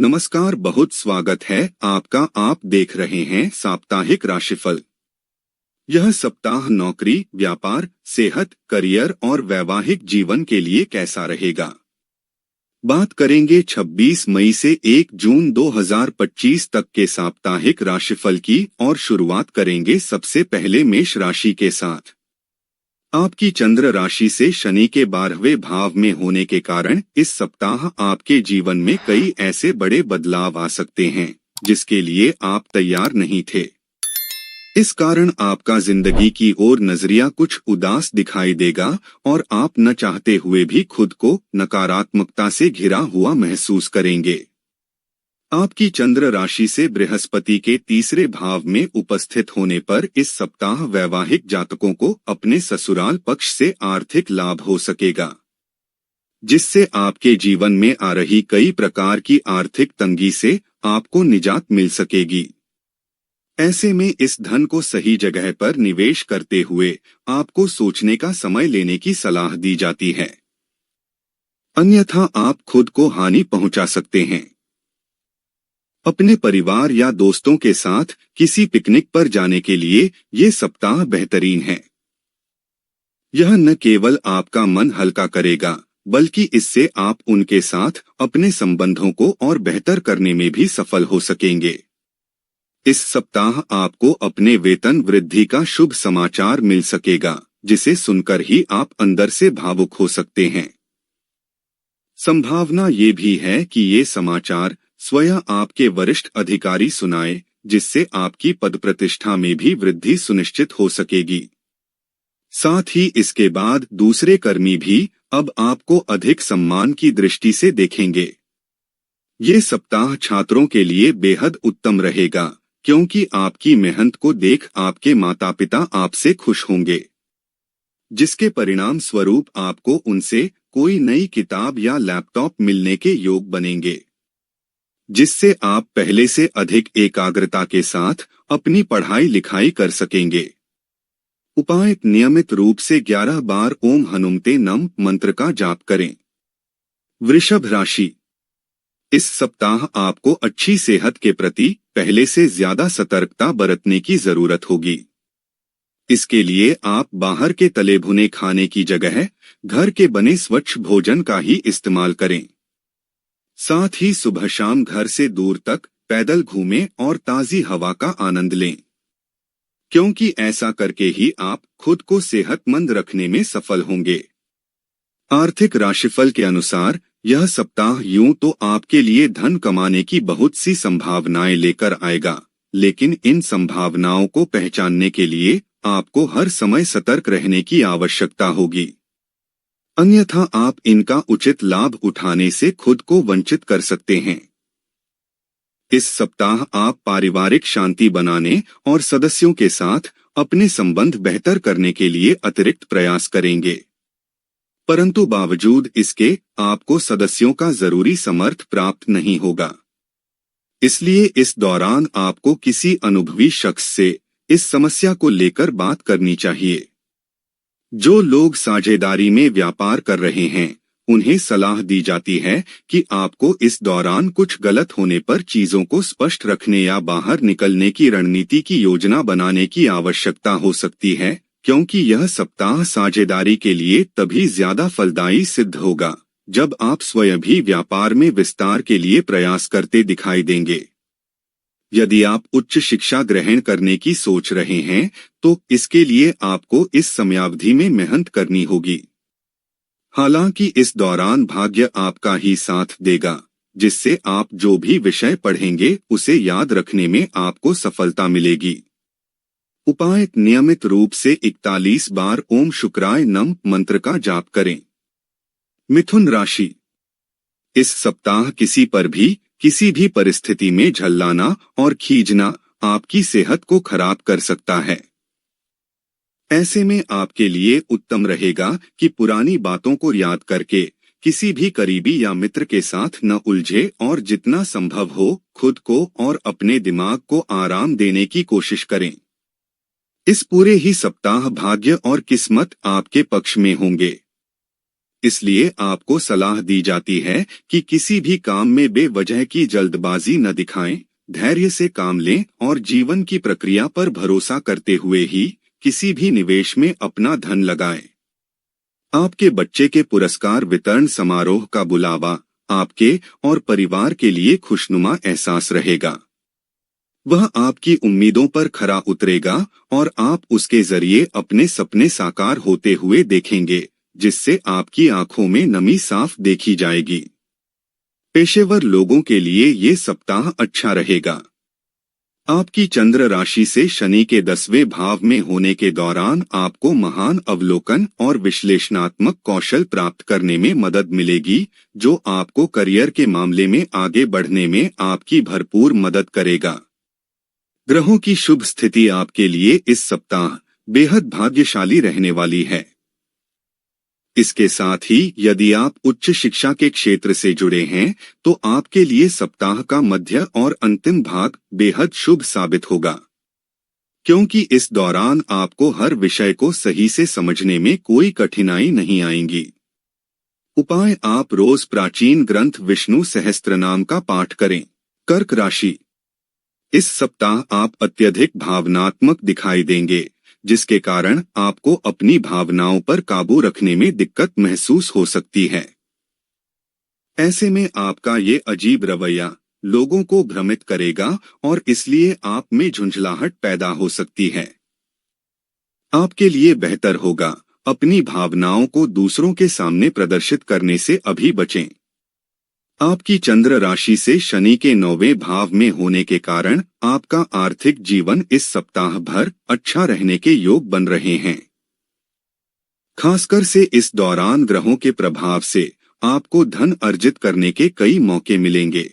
नमस्कार, बहुत स्वागत है आपका। आप देख रहे हैं साप्ताहिक राशिफल। यह सप्ताह नौकरी, व्यापार, सेहत, करियर और वैवाहिक जीवन के लिए कैसा रहेगा। बात करेंगे 26 मई से 1 जून 2025 तक के साप्ताहिक राशिफल की और शुरुआत करेंगे सबसे पहले मेष राशि के साथ। आपकी चंद्र राशि से शनि के 12वें भाव में होने के कारण इस सप्ताह आपके जीवन में कई ऐसे बड़े बदलाव आ सकते हैं जिसके लिए आप तैयार नहीं थे। इस कारण आपका जिंदगी की ओर नजरिया कुछ उदास दिखाई देगा और आप न चाहते हुए भी खुद को नकारात्मकता से घिरा हुआ महसूस करेंगे। आपकी चंद्र राशि से बृहस्पति के तीसरे भाव में उपस्थित होने पर इस सप्ताह वैवाहिक जातकों को अपने ससुराल पक्ष से आर्थिक लाभ हो सकेगा, जिससे आपके जीवन में आ रही कई प्रकार की आर्थिक तंगी से आपको निजात मिल सकेगी। ऐसे में इस धन को सही जगह पर निवेश करते हुए आपको सोचने का समय लेने की सलाह दी जाती है, अन्यथा आप खुद को हानि पहुंचा सकते हैं। अपने परिवार या दोस्तों के साथ किसी पिकनिक पर जाने के लिए ये सप्ताह बेहतरीन है। यह न केवल आपका मन हल्का करेगा बल्कि इससे आप उनके साथ अपने संबंधों को और बेहतर करने में भी सफल हो सकेंगे। इस सप्ताह आपको अपने वेतन वृद्धि का शुभ समाचार मिल सकेगा, जिसे सुनकर ही आप अंदर से भावुक हो सकते हैं। संभावना ये भी है कि ये समाचार स्वयं आपके वरिष्ठ अधिकारी सुनाए, जिससे आपकी पद प्रतिष्ठा में भी वृद्धि सुनिश्चित हो सकेगी। साथ ही इसके बाद दूसरे कर्मी भी अब आपको अधिक सम्मान की दृष्टि से देखेंगे। ये सप्ताह छात्रों के लिए बेहद उत्तम रहेगा, क्योंकि आपकी मेहनत को देख आपके माता पिता आपसे खुश होंगे, जिसके परिणाम स्वरूप आपको उनसे कोई नई किताब या लैपटॉप मिलने के योग बनेंगे, जिससे आप पहले से अधिक एकाग्रता के साथ अपनी पढ़ाई लिखाई कर सकेंगे। उपाय: नियमित रूप से 11 बार ओम हनुमते नम मंत्र का जाप करें। वृषभ राशि, इस सप्ताह आपको अच्छी सेहत के प्रति पहले से ज्यादा सतर्कता बरतने की जरूरत होगी। इसके लिए आप बाहर के तले भुने खाने की जगह घर के बने स्वच्छ भोजन का ही इस्तेमाल करें। साथ ही सुबह शाम घर से दूर तक पैदल घूमें और ताजी हवा का आनंद लें, क्योंकि ऐसा करके ही आप खुद को सेहतमंद रखने में सफल होंगे। आर्थिक राशिफल के अनुसार यह सप्ताह यूं तो आपके लिए धन कमाने की बहुत सी संभावनाएं लेकर आएगा, लेकिन इन संभावनाओं को पहचानने के लिए आपको हर समय सतर्क रहने की आवश्यकता होगी, अन्यथा आप इनका उचित लाभ उठाने से खुद को वंचित कर सकते हैं। इस सप्ताह आप पारिवारिक शांति बनाने और सदस्यों के साथ अपने संबंध बेहतर करने के लिए अतिरिक्त प्रयास करेंगे, परंतु बावजूद इसके आपको सदस्यों का जरूरी समर्थन प्राप्त नहीं होगा। इसलिए इस दौरान आपको किसी अनुभवी शख्स से इस समस्या को लेकर बात करनी चाहिए। जो लोग साझेदारी में व्यापार कर रहे हैं, उन्हें सलाह दी जाती है कि आपको इस दौरान कुछ गलत होने पर चीजों को स्पष्ट रखने या बाहर निकलने की रणनीति की योजना बनाने की आवश्यकता हो सकती है, क्योंकि यह सप्ताह साझेदारी के लिए तभी ज्यादा फलदायी सिद्ध होगा जब आप स्वयं भी व्यापार में विस्तार के लिए प्रयास करते दिखाई देंगे। यदि आप उच्च शिक्षा ग्रहण करने की सोच रहे हैं तो इसके लिए आपको इस समयावधि में मेहनत करनी होगी। हालांकि इस दौरान भाग्य आपका ही साथ देगा, जिससे आप जो भी विषय पढ़ेंगे उसे याद रखने में आपको सफलता मिलेगी। उपाय: नियमित रूप से 41 बार ओम शुक्राय नम मंत्र का जाप करें। मिथुन राशि, इस सप्ताह किसी पर भी किसी भी परिस्थिति में झल्लाना और खींचना आपकी सेहत को खराब कर सकता है। ऐसे में आपके लिए उत्तम रहेगा कि पुरानी बातों को याद करके किसी भी करीबी या मित्र के साथ न उलझे और जितना संभव हो खुद को और अपने दिमाग को आराम देने की कोशिश करें। इस पूरे ही सप्ताह भाग्य और किस्मत आपके पक्ष में होंगे। इसलिए आपको सलाह दी जाती है कि किसी भी काम में बेवजह की जल्दबाजी न दिखाएं, धैर्य से काम लें और जीवन की प्रक्रिया पर भरोसा करते हुए ही किसी भी निवेश में अपना धन लगाएं। आपके बच्चे के पुरस्कार वितरण समारोह का बुलावा आपके और परिवार के लिए खुशनुमा एहसास रहेगा। वह आपकी उम्मीदों पर खरा उतरेगा और आप उसके जरिए अपने सपने साकार होते हुए देखेंगे, जिससे आपकी आंखों में नमी साफ देखी जाएगी। पेशेवर लोगों के लिए ये सप्ताह अच्छा रहेगा। आपकी चंद्र राशि से शनि के 10वें भाव में होने के दौरान आपको महान अवलोकन और विश्लेषणात्मक कौशल प्राप्त करने में मदद मिलेगी, जो आपको करियर के मामले में आगे बढ़ने में आपकी भरपूर मदद करेगा। ग्रहों की शुभ स्थिति आपके लिए इस सप्ताह बेहद भाग्यशाली रहने वाली है। इसके साथ ही यदि आप उच्च शिक्षा के क्षेत्र से जुड़े हैं तो आपके लिए सप्ताह का मध्य और अंतिम भाग बेहद शुभ साबित होगा, क्योंकि इस दौरान आपको हर विषय को सही से समझने में कोई कठिनाई नहीं आएगी। उपाय: आप रोज प्राचीन ग्रंथ विष्णु सहस्त्रनाम का पाठ करें। कर्क राशि: इस सप्ताह आप अत्यधिक भावनात्मक दिखाई देंगे, जिसके कारण आपको अपनी भावनाओं पर काबू रखने में दिक्कत महसूस हो सकती है। ऐसे में आपका ये अजीब रवैया लोगों को भ्रमित करेगा और इसलिए आप में झुंझलाहट पैदा हो सकती है। आपके लिए बेहतर होगा अपनी भावनाओं को दूसरों के सामने प्रदर्शित करने से अभी बचें। आपकी चंद्र राशि से शनि के 9वें भाव में होने के कारण आपका आर्थिक जीवन इस सप्ताह भर अच्छा रहने के योग बन रहे हैं। खासकर से इस दौरान ग्रहों के प्रभाव से आपको धन अर्जित करने के कई मौके मिलेंगे।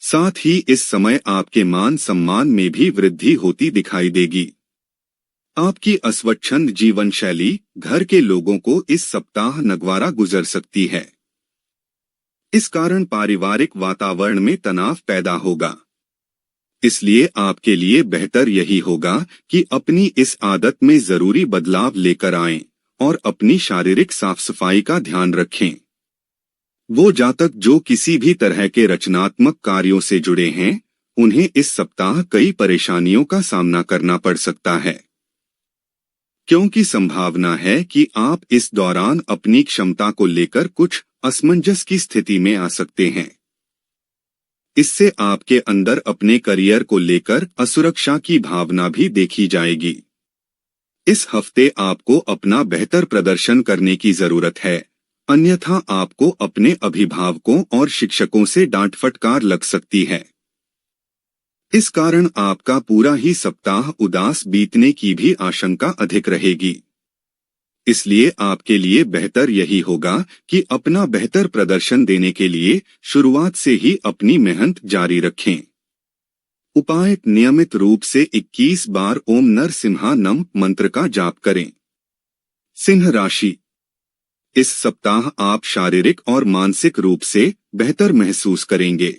साथ ही इस समय आपके मान सम्मान में भी वृद्धि होती दिखाई देगी। आपकी अस्वच्छंद जीवन शैली घर के लोगों को इस सप्ताह नगवारा गुजर सकती है। इस कारण पारिवारिक वातावरण में तनाव पैदा होगा। इसलिए आपके लिए बेहतर यही होगा कि अपनी इस आदत में जरूरी बदलाव लेकर आएं और अपनी शारीरिक साफ सफाई का ध्यान रखें। वो जातक जो किसी भी तरह के रचनात्मक कार्यों से जुड़े हैं, उन्हें इस सप्ताह कई परेशानियों का सामना करना पड़ सकता है, क्योंकि संभावना है कि आप इस दौरान अपनी क्षमता को लेकर कुछ असमंजस की स्थिति में आ सकते हैं। इससे आपके अंदर अपने करियर को लेकर असुरक्षा की भावना भी देखी जाएगी। इस हफ्ते आपको अपना बेहतर प्रदर्शन करने की जरूरत है, अन्यथा आपको अपने अभिभावकों और शिक्षकों से डांट फटकार लग सकती है। इस कारण आपका पूरा ही सप्ताह उदास बीतने की भी आशंका अधिक रहेगी। इसलिए आपके लिए बेहतर यही होगा कि अपना बेहतर प्रदर्शन देने के लिए शुरुआत से ही अपनी मेहनत जारी रखें। उपाय: नियमित रूप से 21 बार ओम नरसिम्हानम मंत्र का जाप करें। सिंह राशि: इस सप्ताह आप शारीरिक और मानसिक रूप से बेहतर महसूस करेंगे।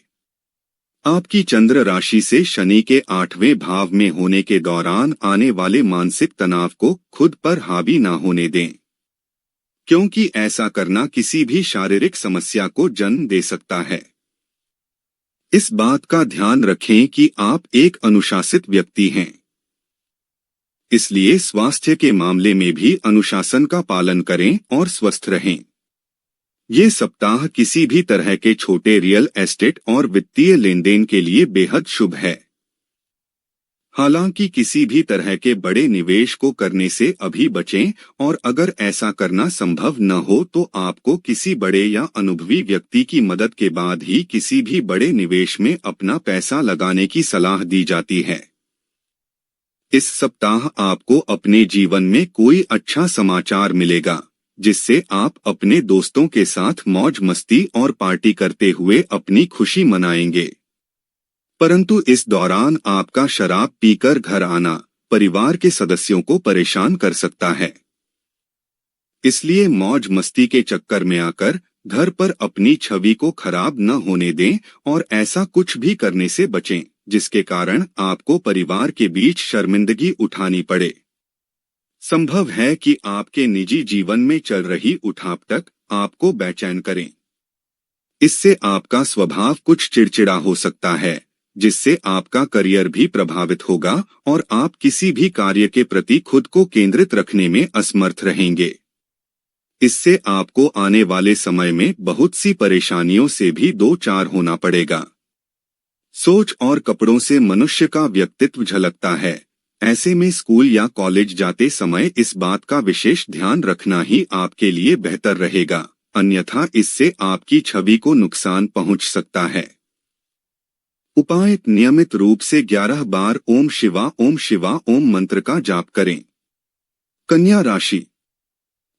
आपकी चंद्र राशि से शनि के 8वें भाव में होने के दौरान आने वाले मानसिक तनाव को खुद पर हावी न होने दें, क्योंकि ऐसा करना किसी भी शारीरिक समस्या को जन्म दे सकता है। इस बात का ध्यान रखें कि आप एक अनुशासित व्यक्ति हैं, इसलिए स्वास्थ्य के मामले में भी अनुशासन का पालन करें और स्वस्थ रहें। ये सप्ताह किसी भी तरह के छोटे रियल एस्टेट और वित्तीय लेनदेन के लिए बेहद शुभ है। हालांकि किसी भी तरह के बड़े निवेश को करने से अभी बचें और अगर ऐसा करना संभव न हो तो आपको किसी बड़े या अनुभवी व्यक्ति की मदद के बाद ही किसी भी बड़े निवेश में अपना पैसा लगाने की सलाह दी जाती है। इस सप्ताह आपको अपने जीवन में कोई अच्छा समाचार मिलेगा, जिससे आप अपने दोस्तों के साथ मौज मस्ती और पार्टी करते हुए अपनी खुशी मनाएंगे। परंतु इस दौरान आपका शराब पीकर घर आना परिवार के सदस्यों को परेशान कर सकता है। इसलिए मौज मस्ती के चक्कर में आकर घर पर अपनी छवि को खराब न होने दें और ऐसा कुछ भी करने से बचें जिसके कारण आपको परिवार के बीच शर्मिंदगी उठानी पड़े। संभव है कि आपके निजी जीवन में चल रही उठापटक आपको बेचैन करें। इससे आपका स्वभाव कुछ चिड़चिड़ा हो सकता है, जिससे आपका करियर भी प्रभावित होगा और आप किसी भी कार्य के प्रति खुद को केंद्रित रखने में असमर्थ रहेंगे। इससे आपको आने वाले समय में बहुत सी परेशानियों से भी दो चार होना पड़ेगा। सोच और कपड़ों से मनुष्य का व्यक्तित्व झलकता है। ऐसे में स्कूल या कॉलेज जाते समय इस बात का विशेष ध्यान रखना ही आपके लिए बेहतर रहेगा, अन्यथा इससे आपकी छवि को नुकसान पहुंच सकता है। उपाय: नियमित रूप से 11 बार ओम शिवा ओम मंत्र का जाप करें। कन्या राशि: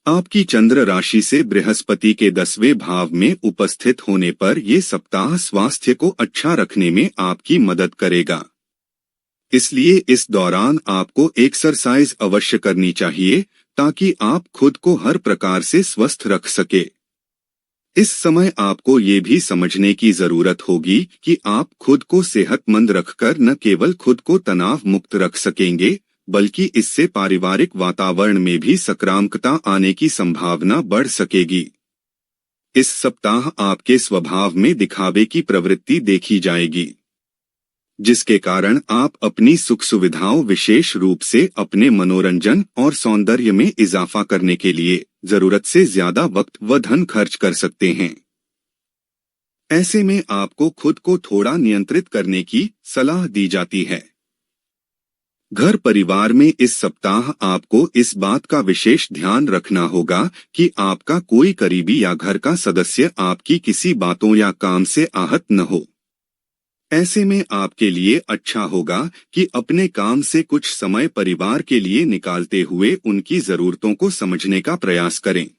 आपकी चंद्र राशि से बृहस्पति के 10वें भाव में उपस्थित होने पर ये सप्ताह स्वास्थ्य को अच्छा रखने में आपकी मदद करेगा। इसलिए इस दौरान आपको एक्सरसाइज अवश्य करनी चाहिए ताकि आप खुद को हर प्रकार से स्वस्थ रख सके। इस समय आपको ये भी समझने की जरूरत होगी कि आप खुद को सेहतमंद रखकर न केवल खुद को तनाव मुक्त रख सकेंगे, बल्कि इससे पारिवारिक वातावरण में भी सकारात्मकता आने की संभावना बढ़ सकेगी। इस सप्ताह आपके स्वभाव में दिखावे की प्रवृत्ति देखी जाएगी, जिसके कारण आप अपनी सुख सुविधाओं, विशेष रूप से अपने मनोरंजन और सौंदर्य में इजाफा करने के लिए जरूरत से ज्यादा वक्त व धन खर्च कर सकते हैं। ऐसे में आपको खुद को थोड़ा नियंत्रित करने की सलाह दी जाती है। घर परिवार में इस सप्ताह आपको इस बात का विशेष ध्यान रखना होगा कि आपका कोई करीबी या घर का सदस्य आपकी किसी बातों या काम से आहत न हो। ऐसे में आपके लिए अच्छा होगा कि अपने काम से कुछ समय परिवार के लिए निकालते हुए उनकी जरूरतों को समझने का प्रयास करें।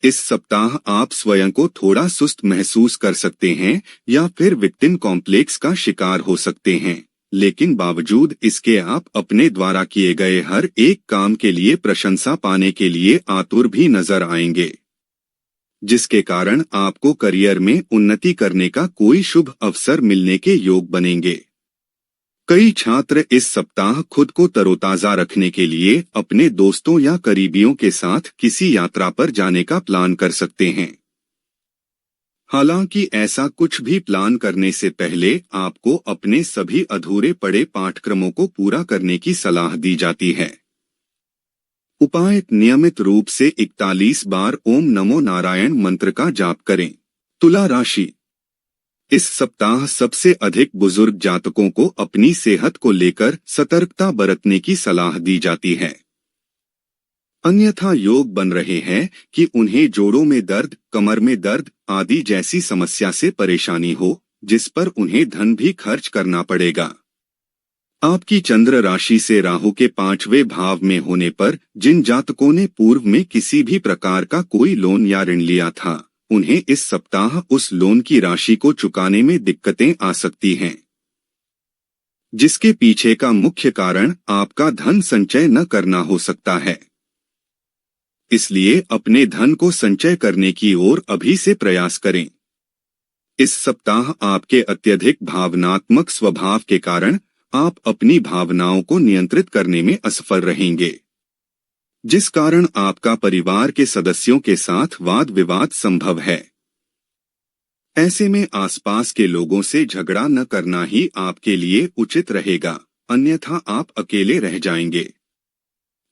इस सप्ताह आप स्वयं को थोड़ा सुस्त महसूस कर सकते हैं या फिर विक्टिम कॉम्प्लेक्स का शिकार हो सकते हैं, लेकिन बावजूद इसके आप अपने द्वारा किए गए हर एक काम के लिए प्रशंसा पाने के लिए आतुर भी नजर आएंगे, जिसके कारण आपको करियर में उन्नति करने का कोई शुभ अवसर मिलने के योग बनेंगे। कई छात्र इस सप्ताह खुद को तरोताजा रखने के लिए अपने दोस्तों या करीबियों के साथ किसी यात्रा पर जाने का प्लान कर सकते हैं। हालांकि ऐसा कुछ भी प्लान करने से पहले आपको अपने सभी अधूरे पड़े पाठ्यक्रमों को पूरा करने की सलाह दी जाती है। उपाय: नियमित रूप से 41 बार ओम नमो नारायण मंत्र का जाप करें। तुला राशि: इस सप्ताह सबसे अधिक बुजुर्ग जातकों को अपनी सेहत को लेकर सतर्कता बरतने की सलाह दी जाती है, अन्यथा योग बन रहे हैं कि उन्हें जोड़ों में दर्द, कमर में दर्द आदि जैसी समस्या से परेशानी हो, जिस पर उन्हें धन भी खर्च करना पड़ेगा। आपकी चंद्र राशि से राहु के 5वें भाव में होने पर जिन जातकों ने पूर्व में किसी भी प्रकार का कोई लोन या ऋण लिया था, उन्हें इस सप्ताह उस लोन की राशि को चुकाने में दिक्कतें आ सकती हैं, जिसके पीछे का मुख्य कारण आपका धन संचय न करना हो सकता है। इसलिए अपने धन को संचय करने की ओर अभी से प्रयास करें। इस सप्ताह आपके अत्यधिक भावनात्मक स्वभाव के कारण आप अपनी भावनाओं को नियंत्रित करने में असफल रहेंगे, जिस कारण आपका परिवार के सदस्यों के साथ वाद विवाद संभव है। ऐसे में आसपास के लोगों से झगड़ा न करना ही आपके लिए उचित रहेगा, अन्यथा आप अकेले रह जाएंगे।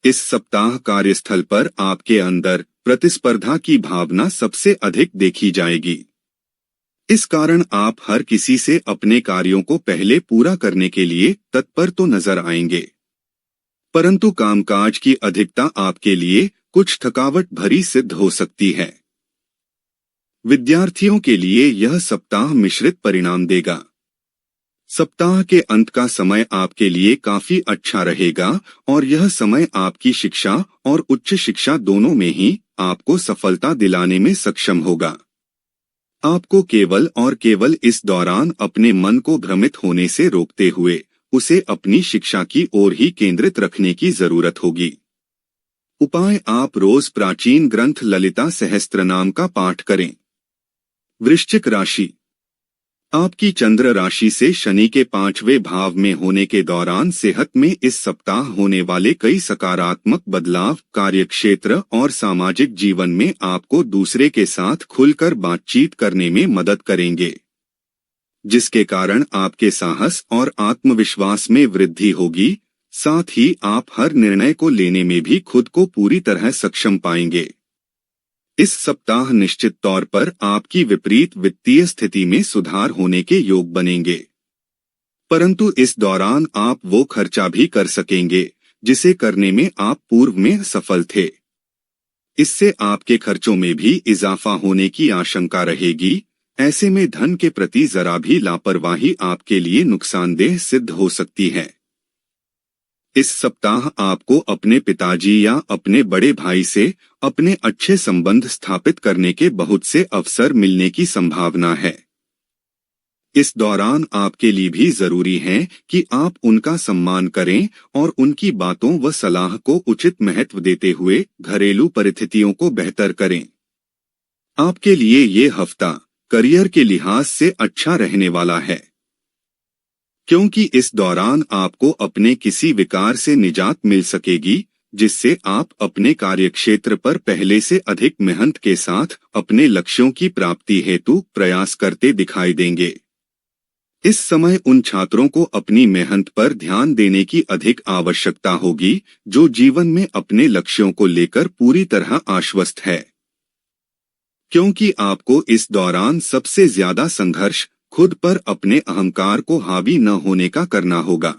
इस सप्ताह कार्यस्थल पर आपके अंदर प्रतिस्पर्धा की भावना सबसे अधिक देखी जाएगी। इस कारण आप हर किसी से अपने कार्यों को पहले पूरा करने के लिए तत्पर तो नजर आएंगे, परंतु कामकाज की अधिकता आपके लिए कुछ थकावट भरी सिद्ध हो सकती है। विद्यार्थियों के लिए यह सप्ताह मिश्रित परिणाम देगा। सप्ताह के अंत का समय आपके लिए काफी अच्छा रहेगा और यह समय आपकी शिक्षा और उच्च शिक्षा दोनों में ही आपको सफलता दिलाने में सक्षम होगा। आपको केवल और केवल इस दौरान अपने मन को भ्रमित होने से रोकते हुए उसे अपनी शिक्षा की ओर ही केंद्रित रखने की जरूरत होगी। उपाय: आप रोज प्राचीन ग्रंथ ललिता सहस्त्रनाम का पाठ करें। वृश्चिक राशि: आपकी चंद्र राशि से शनि के 5वें भाव में होने के दौरान सेहत में इस सप्ताह होने वाले कई सकारात्मक बदलाव कार्यक्षेत्र और सामाजिक जीवन में आपको दूसरे के साथ खुलकर बातचीत करने में मदद करेंगे, जिसके कारण आपके साहस और आत्मविश्वास में वृद्धि होगी। साथ ही आप हर निर्णय को लेने में भी खुद को पूरी तरह सक्षम पाएंगे। इस सप्ताह निश्चित तौर पर आपकी विपरीत वित्तीय स्थिति में सुधार होने के योग बनेंगे, परंतु इस दौरान आप वो खर्चा भी कर सकेंगे जिसे करने में आप पूर्व में सफल थे। इससे आपके खर्चों में भी इजाफा होने की आशंका रहेगी। ऐसे में धन के प्रति जरा भी लापरवाही आपके लिए नुकसानदेह सिद्ध हो सकती है। इस सप्ताह आपको अपने पिताजी या अपने बड़े भाई से अपने अच्छे संबंध स्थापित करने के बहुत से अवसर मिलने की संभावना है। इस दौरान आपके लिए भी जरूरी है कि आप उनका सम्मान करें और उनकी बातों व सलाह को उचित महत्व देते हुए घरेलू परिस्थितियों को बेहतर करें। आपके लिए ये हफ्ता करियर के लिहाज से अच्छा रहने वाला है, क्योंकि इस दौरान आपको अपने किसी विकार से निजात मिल सकेगी, जिससे आप अपने कार्यक्षेत्र पर पहले से अधिक मेहनत के साथ अपने लक्ष्यों की प्राप्ति हेतु प्रयास करते दिखाई देंगे। इस समय उन छात्रों को अपनी मेहनत पर ध्यान देने की अधिक आवश्यकता होगी जो जीवन में अपने लक्ष्यों को लेकर पूरी तरह आश्वस्त है, क्योंकि आपको इस दौरान सबसे ज्यादा संघर्ष खुद पर अपने अहंकार को हावी न होने का करना होगा।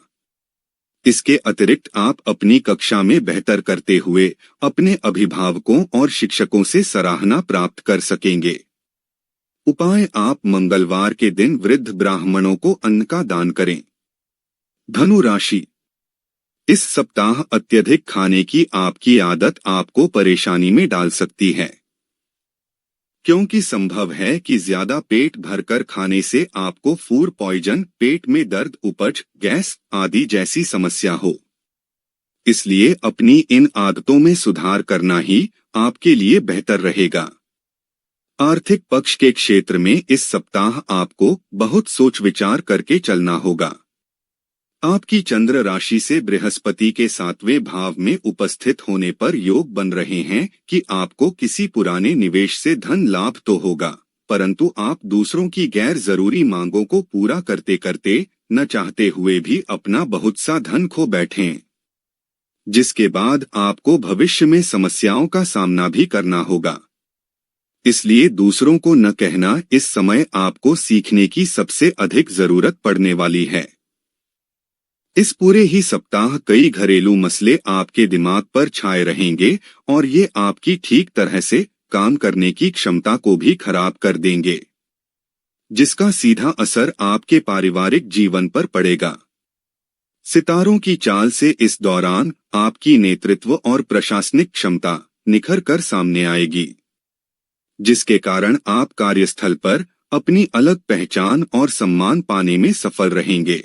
इसके अतिरिक्त आप अपनी कक्षा में बेहतर करते हुए अपने अभिभावकों और शिक्षकों से सराहना प्राप्त कर सकेंगे। उपाय: आप मंगलवार के दिन वृद्ध ब्राह्मणों को अन्न का दान करें। धनु राशि: इस सप्ताह अत्यधिक खाने की आपकी आदत आपको परेशानी में डाल सकती है, क्योंकि संभव है कि ज्यादा पेट भरकर खाने से आपको फूड पॉइजन, पेट में दर्द, उपज, गैस आदि जैसी समस्या हो। इसलिए अपनी इन आदतों में सुधार करना ही आपके लिए बेहतर रहेगा। आर्थिक पक्ष के क्षेत्र में इस सप्ताह आपको बहुत सोच विचार करके चलना होगा। आपकी चंद्र राशि से बृहस्पति के 7वें भाव में उपस्थित होने पर योग बन रहे हैं कि आपको किसी पुराने निवेश से धन लाभ तो होगा, परंतु आप दूसरों की गैर जरूरी मांगों को पूरा करते करते न चाहते हुए भी अपना बहुत सा धन खो बैठें, जिसके बाद आपको भविष्य में समस्याओं का सामना भी करना होगा। इसलिए दूसरों को न कहना इस समय आपको सीखने की सबसे अधिक जरूरत पड़ने वाली है। इस पूरे ही सप्ताह कई घरेलू मसले आपके दिमाग पर छाए रहेंगे और ये आपकी ठीक तरह से काम करने की क्षमता को भी खराब कर देंगे, जिसका सीधा असर आपके पारिवारिक जीवन पर पड़ेगा। सितारों की चाल से इस दौरान आपकी नेतृत्व और प्रशासनिक क्षमता निखर कर सामने आएगी, जिसके कारण आप कार्यस्थल पर अपनी अलग पहचान और सम्मान पाने में सफल रहेंगे।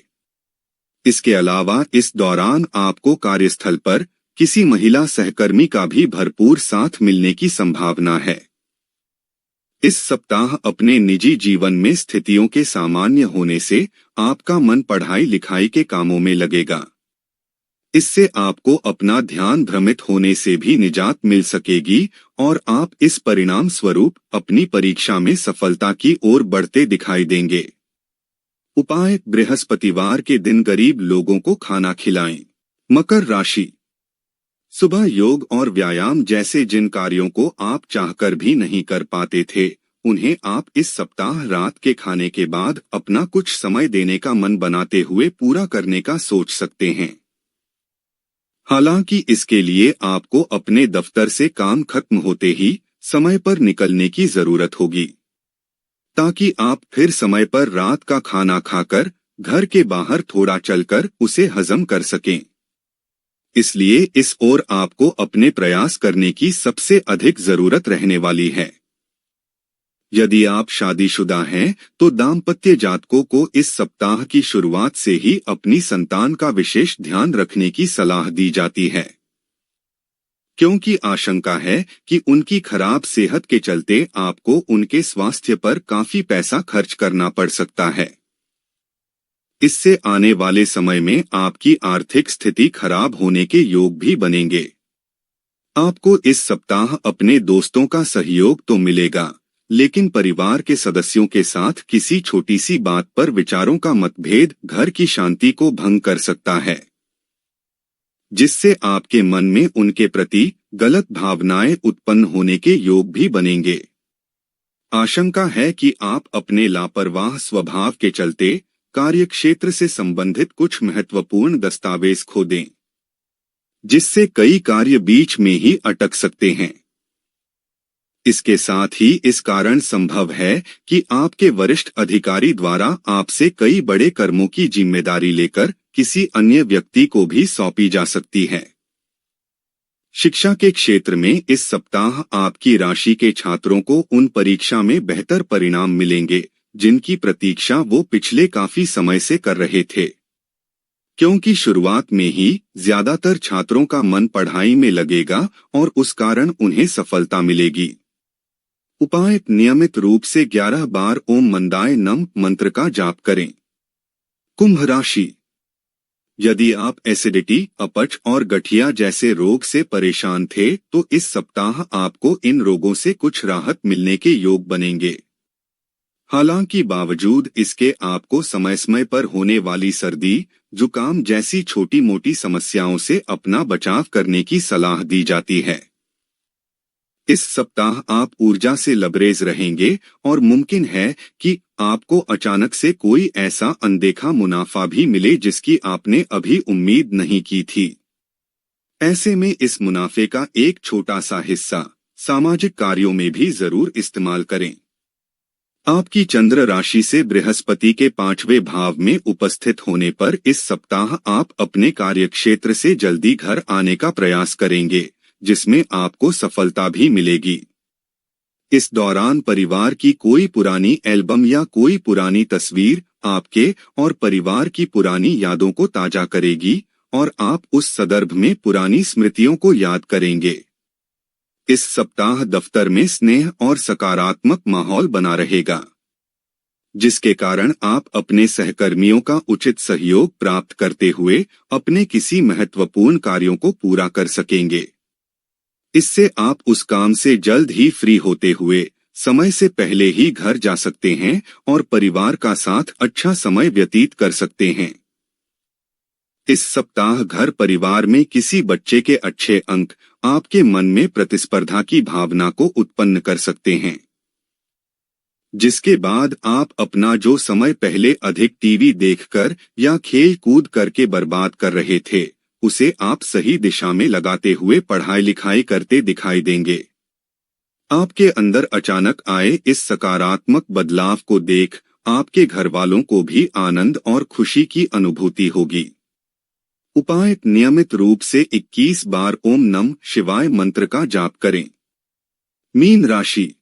इसके अलावा इस दौरान आपको कार्यस्थल पर किसी महिला सहकर्मी का भी भरपूर साथ मिलने की संभावना है। इस सप्ताह अपने निजी जीवन में स्थितियों के सामान्य होने से आपका मन पढ़ाई लिखाई के कामों में लगेगा। इससे आपको अपना ध्यान भ्रमित होने से भी निजात मिल सकेगी और आप इस परिणाम स्वरूप अपनी परीक्षा में सफलता की ओर बढ़ते दिखाई देंगे। उपाय: बृहस्पतिवार के दिन गरीब लोगों को खाना खिलाएं। मकर राशि: सुबह योग और व्यायाम जैसे जिन कार्यों को आप चाहकर भी नहीं कर पाते थे, उन्हें आप इस सप्ताह रात के खाने के बाद अपना कुछ समय देने का मन बनाते हुए पूरा करने का सोच सकते हैं। हालांकि इसके लिए आपको अपने दफ्तर से काम खत्म होते ही समय पर निकलने की जरूरत होगी, ताकि आप फिर समय पर रात का खाना खाकर घर के बाहर थोड़ा चलकर उसे हजम कर सकें। इसलिए इस ओर आपको अपने प्रयास करने की सबसे अधिक जरूरत रहने वाली है। यदि आप शादीशुदा हैं तो दाम्पत्य जातकों को इस सप्ताह की शुरुआत से ही अपनी संतान का विशेष ध्यान रखने की सलाह दी जाती है। क्योंकि आशंका है कि उनकी खराब सेहत के चलते आपको उनके स्वास्थ्य पर काफी पैसा खर्च करना पड़ सकता है। इससे आने वाले समय में आपकी आर्थिक स्थिति खराब होने के योग भी बनेंगे। आपको इस सप्ताह अपने दोस्तों का सहयोग तो मिलेगा, लेकिन परिवार के सदस्यों के साथ किसी छोटी सी बात पर विचारों का मतभेद घर की शांति को भंग कर सकता है, जिससे आपके मन में उनके प्रति गलत भावनाएं उत्पन्न होने के योग भी बनेंगे। आशंका है कि आप अपने लापरवाह स्वभाव के चलते कार्यक्षेत्र से संबंधित कुछ महत्वपूर्ण दस्तावेज खो दें, जिससे कई कार्य बीच में ही अटक सकते हैं। इसके साथ ही इस कारण संभव है कि आपके वरिष्ठ अधिकारी द्वारा आपसे कई बड़े कर्मों की जिम्मेदारी लेकर किसी अन्य व्यक्ति को भी सौंपी जा सकती है। शिक्षा के क्षेत्र में इस सप्ताह आपकी राशि के छात्रों को उन परीक्षा में बेहतर परिणाम मिलेंगे जिनकी प्रतीक्षा वो पिछले काफी समय से कर रहे थे, क्योंकि शुरुआत में ही ज्यादातर छात्रों का मन पढ़ाई में लगेगा और उस कारण उन्हें सफलता मिलेगी। उपाय: नियमित रूप से 11 बार ओम मंदाय नम मंत्र का जाप करें। कुंभ राशि: यदि आप एसिडिटी, अपच और गठिया जैसे रोग से परेशान थे तो इस सप्ताह आपको इन रोगों से कुछ राहत मिलने के योग बनेंगे। हालांकि बावजूद इसके आपको समय समय पर होने वाली सर्दी, जुकाम जैसी छोटी मोटी समस्याओं से अपना बचाव करने की सलाह दी जाती है। इस सप्ताह आप ऊर्जा से लबरेज रहेंगे और मुमकिन है कि आपको अचानक से कोई ऐसा अनदेखा मुनाफा भी मिले जिसकी आपने अभी उम्मीद नहीं की थी। ऐसे में इस मुनाफे का एक छोटा सा हिस्सा सामाजिक कार्यों में भी जरूर इस्तेमाल करें। आपकी चंद्र राशि से बृहस्पति के 5वें भाव में उपस्थित होने पर इस सप्ताह आप अपने कार्यक्षेत्र से जल्दी घर आने का प्रयास करेंगे, जिसमें आपको सफलता भी मिलेगी। इस दौरान परिवार की कोई पुरानी एल्बम या कोई पुरानी तस्वीर आपके और परिवार की पुरानी यादों को ताजा करेगी और आप उस संदर्भ में पुरानी स्मृतियों को याद करेंगे। इस सप्ताह दफ्तर में स्नेह और सकारात्मक माहौल बना रहेगा, जिसके कारण आप अपने सहकर्मियों का उचित सहयोग प्राप्त करते हुए अपने किसी महत्वपूर्ण कार्यों को पूरा कर सकेंगे। इससे आप उस काम से जल्द ही फ्री होते हुए समय से पहले ही घर जा सकते हैं और परिवार का साथ अच्छा समय व्यतीत कर सकते हैं। इस सप्ताह घर परिवार में किसी बच्चे के अच्छे अंक आपके मन में प्रतिस्पर्धा की भावना को उत्पन्न कर सकते हैं, जिसके बाद आप अपना जो समय पहले अधिक टीवी देखकर या खेल कूद करके बर्बाद कर रहे थे, उसे आप सही दिशा में लगाते हुए पढ़ाई लिखाई करते दिखाई देंगे। आपके अंदर अचानक आए इस सकारात्मक बदलाव को देख आपके घर वालों को भी आनंद और खुशी की अनुभूति होगी। उपाय: नियमित रूप से 21 बार ओम नमः शिवाय मंत्र का जाप करें। मीन राशि: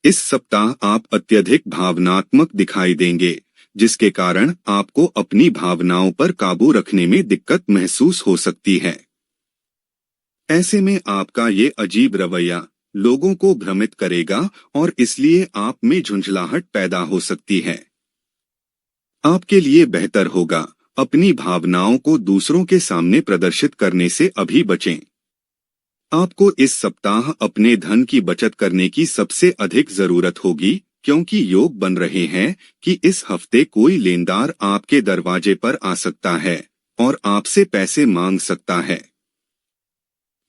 इस सप्ताह आप अत्यधिक भावनात्मक दिखाई देंगे, जिसके कारण आपको अपनी भावनाओं पर काबू रखने में दिक्कत महसूस हो सकती है। ऐसे में आपका ये अजीब रवैया लोगों को भ्रमित करेगा और इसलिए आप में झुंझलाहट पैदा हो सकती है। आपके लिए बेहतर होगा अपनी भावनाओं को दूसरों के सामने प्रदर्शित करने से अभी बचें। आपको इस सप्ताह अपने धन की बचत करने की सबसे अधिक जरूरत होगी, क्योंकि योग बन रहे हैं कि इस हफ्ते कोई लेनदार आपके दरवाजे पर आ सकता है और आपसे पैसे मांग सकता है।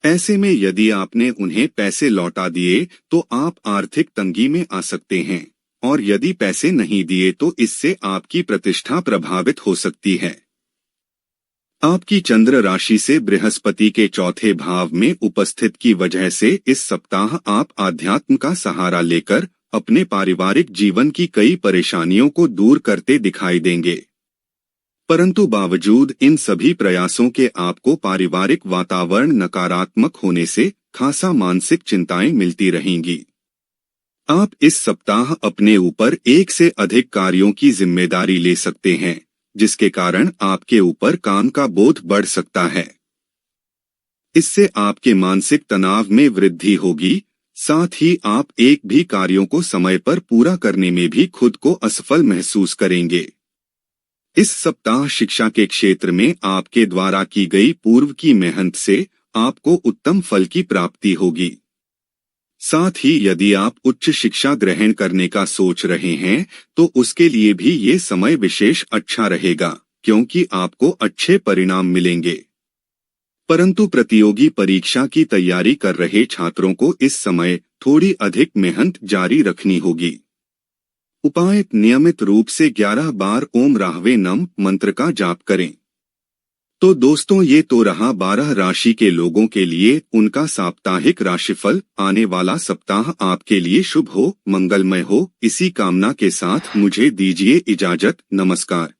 ऐसे में यदि आपने उन्हें पैसे लौटा दिए तो आप आर्थिक तंगी में आ सकते हैं, और यदि पैसे नहीं दिए तो इससे आपकी प्रतिष्ठा प्रभावित हो सकती है। आपकी चंद्र राशि से बृहस्पति के 4थे भाव में उपस्थित की वजह से इस सप्ताह आप आध्यात्म का सहारा लेकर अपने पारिवारिक जीवन की कई परेशानियों को दूर करते दिखाई देंगे। परंतु बावजूद इन सभी प्रयासों के आपको पारिवारिक वातावरण नकारात्मक होने से खासा मानसिक चिंताएं मिलती रहेंगी। आप इस सप्ताह अपने ऊपर एक से अधिक कार्यों की जिम्मेदारी ले सकते हैं, जिसके कारण आपके ऊपर काम का बोझ बढ़ सकता है। इससे आपके मानसिक तनाव में वृद्धि होगी। साथ ही आप एक भी कार्यों को समय पर पूरा करने में भी खुद को असफल महसूस करेंगे। इस सप्ताह शिक्षा के क्षेत्र में आपके द्वारा की गई पूर्व की मेहनत से आपको उत्तम फल की प्राप्ति होगी। साथ ही यदि आप उच्च शिक्षा ग्रहण करने का सोच रहे हैं तो उसके लिए भी ये समय विशेष अच्छा रहेगा, क्योंकि आपको अच्छे परिणाम मिलेंगे। परंतु प्रतियोगी परीक्षा की तैयारी कर रहे छात्रों को इस समय थोड़ी अधिक मेहनत जारी रखनी होगी। उपाय: नियमित रूप से 11 बार ओम राहवे नम मंत्र का जाप करें। तो दोस्तों, ये तो रहा 12 राशि के लोगों के लिए उनका साप्ताहिक राशिफल। आने वाला सप्ताह आपके लिए शुभ हो, मंगलमय हो, इसी कामना के साथ मुझे दीजिए इजाजत। नमस्कार।